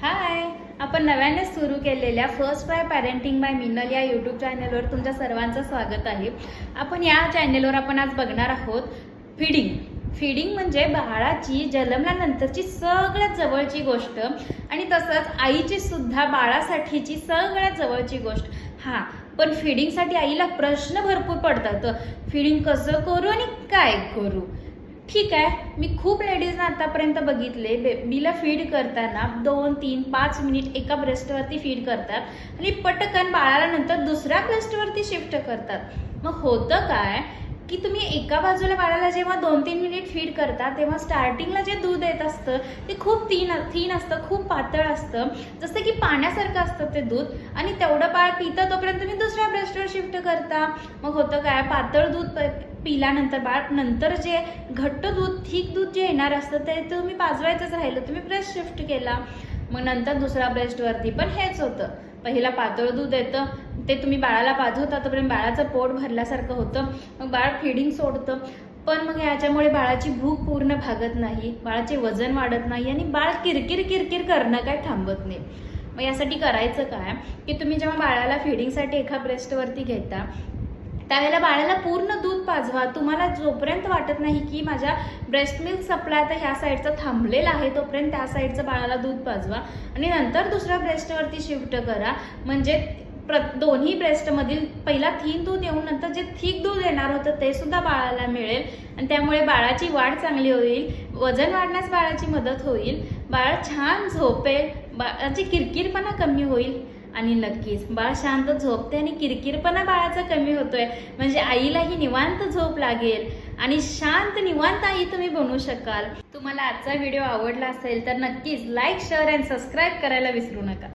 हाय, आपण नव्याने सुरू केलेल्या first try parenting by Minal या यूट्यूब चॅनलवर तुमच्या सर्वांचं स्वागत आहे। आपण या चॅनलवर आज बघणार आहोत फीडिंग म्हणजे बाळाची जन्मल्यानंतरची सगळ्यात जवळची गोष्ट आणि तसंच आईची सुद्धा बाळासाठीची सगळ्यात जवळची गोष्ट। पण फीडिंगसाठी आईला प्रश्न भरपूर पडतात। फीडिंग कसं करू आणि काय करू? ठीक आहे, मी खूप लेडीजना आतापर्यंत बघितले बेबीला फीड करताना 2, 3, 5 मिनिट एका ब्रेस्टवरती फीड करतात आणि पटकन बाळाला नंतर दुसऱ्या ब्रेस्टवरती शिफ्ट करतात। मग होतं काय की तुम्ही एका बाजूला बाळाला जेव्हा 2-3 मिनिट फीड करता तेव्हा स्टार्टिंगला जे दूध येत असतं ते खूप थीन असतं, खूप पातळ असतं, जसं की पाण्यासारखं असतं ते दूध, आणि तेवढं बाळ पितं तोपर्यंत तुम्ही दुसऱ्या ब्रेस्टवर शिफ्ट करता। मग होतं काय, पातळ दूध पिल्यानंतर बाळ नंतर जे घट्ट दूध, थिक दूध जे येणार असतं ते तुम्ही पाजवायचंच राहिलं, तुम्ही ब्रेस्ट शिफ्ट केला। मग नंतर दुसऱ्या ब्रेस्टवरती पण हेच होतं, पहिला पातळ दूध येतं ते तुम्ही बाळाला पाजवता तोपर्यंत बाळाचं पोट भरल्यासारखं होतं, मग बाळ फीडिंग सोडतं। पण मग याच्यामुळे बाळाची भूक पूर्ण भागत नाही, बाळाचे वजन वाढत नाही आणि बाळ किरकिर करणं काय थांबत नाही। मग यासाठी करायचं काय की तुम्ही जेव्हा बाळाला फीडिंगसाठी एका ब्रेस्टवरती घेता त्यावेळेला बाळाला पूर्ण दूध पाजवा। तुम्हाला जोपर्यंत वाटत नाही की माझ्या ब्रेस्ट मिल्क सप्लाय तर ह्या साईडचं थांबलेलं आहे तोपर्यंत त्या साईडचं बाळाला दूध पाजवा आणि नंतर दुसऱ्या ब्रेस्टवरती शिफ्ट करा। म्हणजे दोन्ही ब्रेस्टमधील पहिला थीन दूध येऊन नंतर जे थिक दूध येणार होतं ते सुद्धा बाळाला मिळेल आणि त्यामुळे बाळाची वाढ चांगली होईल, वजन वाढण्यास बाळाची मदत होईल, बाळ छान झोपेल, बाळाची किरकिरपणा कमी होईल आणि नक्कीच बाळ शांत झोपते आणि किरकिरपणा बाळाचा कमी होतोय, म्हणजे आईलाही निवांत झोप लागेल आणि शांत निवांत आई तुम्ही बनवू शकाल। तुम्हाला आजचा व्हिडिओ आवडला असेल तर नक्कीच लाईक, शेअर आणि सबस्क्राईब करायला विसरू नका।